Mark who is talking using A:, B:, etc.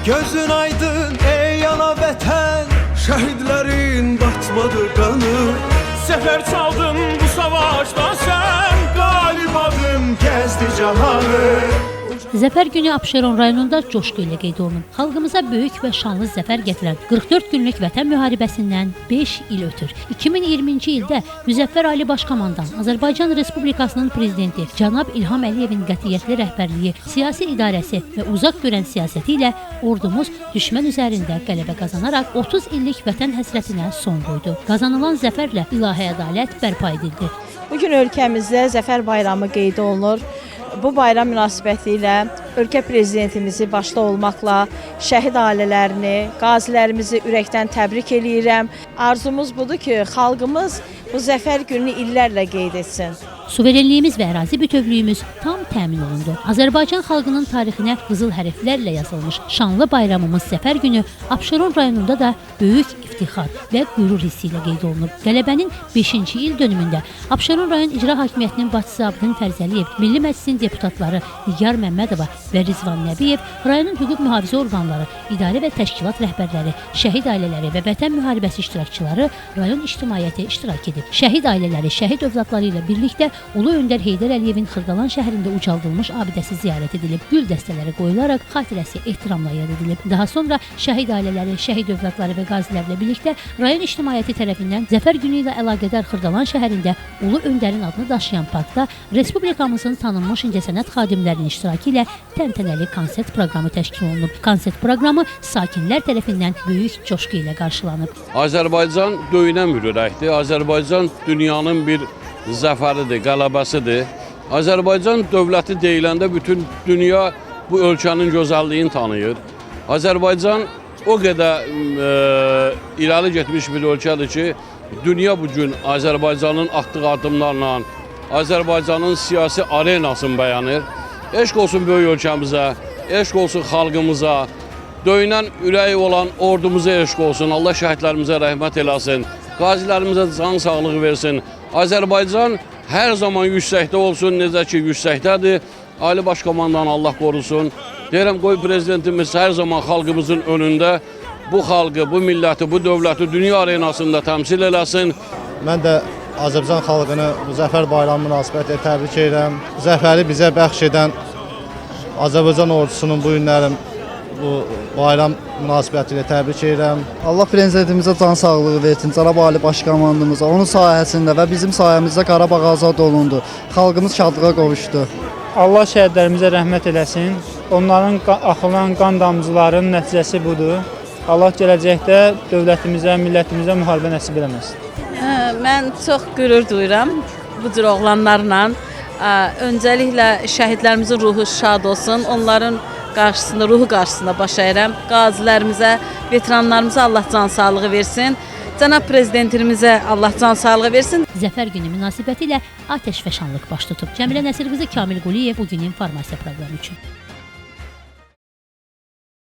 A: Gözün aydın ey ana vətən, şəhidlərin batmadı qanı. Səfər çaldın bu savaşda sən, qalib adın gəzdi cahanı.
B: Zəfər günü Abşeron rayonunda coşqu ilə qeyd olunub. Xalqımıza böyük və şanlı zəfər gətirən 44 günlük vətən müharibəsindən 5 il ötür. 2020-ci ildə Müzəffər Ali Başkomandan Azərbaycan Respublikasının prezidenti cənab İlham Əliyevin qətiyyətli rəhbərliyi, siyasi idarəsi və uzaq görən siyasəti ilə ordumuz düşmən üzərində qələbə qazanaraq 30 illik vətən həsrətinə son qoydu. Qazanılan zəfərlə ilahi ədalət bərpa edildi.
C: Bugün ölkəmizdə Zəfər bayramı qeyd olunur. Bu bayram münasibətilə ölkə prezidentimizi başda olmaqla şəhid ailələrini, qazilərimizi ürəkdən təbrik eləyirəm. Arzumuz budur ki, xalqımız bu zəfər gününü illərlə qeyd etsin.
B: Suverenliyimiz və ərazi bütövlüyümüz tam təmin olundu. Azərbaycan xalqının tarixinə qızıl hərflərlə yazılmış şanlı bayramımız Zəfər günü Abşeron rayonunda da böyük iftixar və qürur hissi ilə qeyd olunub. Qələbənin 5-ci il dönümündə Abşeron rayon İcra Hakimiyyətinin başçısı Abdin Fərzəliyev, Milli Məclisin deputatları Nigar Məmmədova və Rizvan Nəbiyev, rayonun hüquq mühafizə orqanları, idarə və təşkilat rəhbərləri, şəhid ailələri və vətən müharibəsi iştirakçıları rayon ictimaiyyəti iştirak edib. Şəhid ailələri, şəhid övladları ilə birlikdə Ulu Öndər Heydər Əliyevin Xırdalan şəhərində ucaldılmış abidəsi ziyarət edilib. Gül dəstələri qoyularaq xatirəsi ehtiramla yad edilib. Daha sonra şəhid ailələri, şəhid övladları və qazilərlə birlikdə rayon ictimaiyyəti tərəfindən Zəfər günü ilə əlaqədar Xırdalan şəhərində Ulu Öndərin adını daşıyan parkda Respublikamızın tanınmış incəsənət xadimlərinin iştirakı ilə təntənəli konsert proqramı təşkil olunub. Konsert proqramı sakinlər tərəfindən böyük coşqu ilə qarşılanıb.
D: Azərbaycan döyünən bir ürəkdir. Azərbaycan dünyanın bir zəfəridir, qələbəsidir. Azərbaycan dövləti deyiləndə bütün dünya bu ölkənin gözəlliyini tanıyır. Azərbaycan o qədər irəli getmiş bir ölkədir ki, dünya bugün Azərbaycanın atdığı addımlarla Azərbaycanın siyasi arenasını bəyənir. Eşq olsun böyük ölkəmizə, eşq olsun xalqımıza, döyünən ürəyi olan ordumuza eşq olsun. Allah şəhidlərimizə rəhmət eləsin, qazilərimizə can sağlığı versin. Azərbaycan hər zaman yüksəkdə olsun, necə ki yüksəkdədir. Ali Başkomandan Allah qorusun. Deyirəm, qoy prezidentimiz hər zaman xalqımızın önündə bu xalqı, bu milləti, bu dövləti dünya arenasında təmsil eləsin.
E: Mən də Azərbaycan xalqını bu Zəfər bayramı münasibətilə təbrik edirəm. Zəfəri bizə bəxş edən Azərbaycan ordusunun bu günlərim bu bayram münasibətilə təbrik edirəm.
F: Allah prezidentimizə can sağlığı versin, Cənab Ali Başkomandanımıza. Onun sayəsində və bizim sayəmizdə Qarabağ azad olundu. Xalqımız şadlığa qovuşdu.
G: Allah şəhidlərimizə rəhmət eləsin. Onların axılan qan damcılarının nəticəsi budur. Allah gələcəkdə dövlətimizə, millətimizə müharibə nəsib eləməsin.
H: Mən çox qürur duyuram bu cür oğlanlarla. Öncəliklə şəhidlərimizin ruhu şad olsun. Onların ruhu qarşısında baş əyirəm. Qazilərimizə, veteranlarımıza Allah can sağlığı versin. Cənab prezidentimizə Allah can sağlığı versin.
B: Zəfər günü münasibətilə atəşfəşanlıq baş tutub. Cəmilə Nəsir qızı, Kamil Quliyev, bugün informasiya proqramı üçün.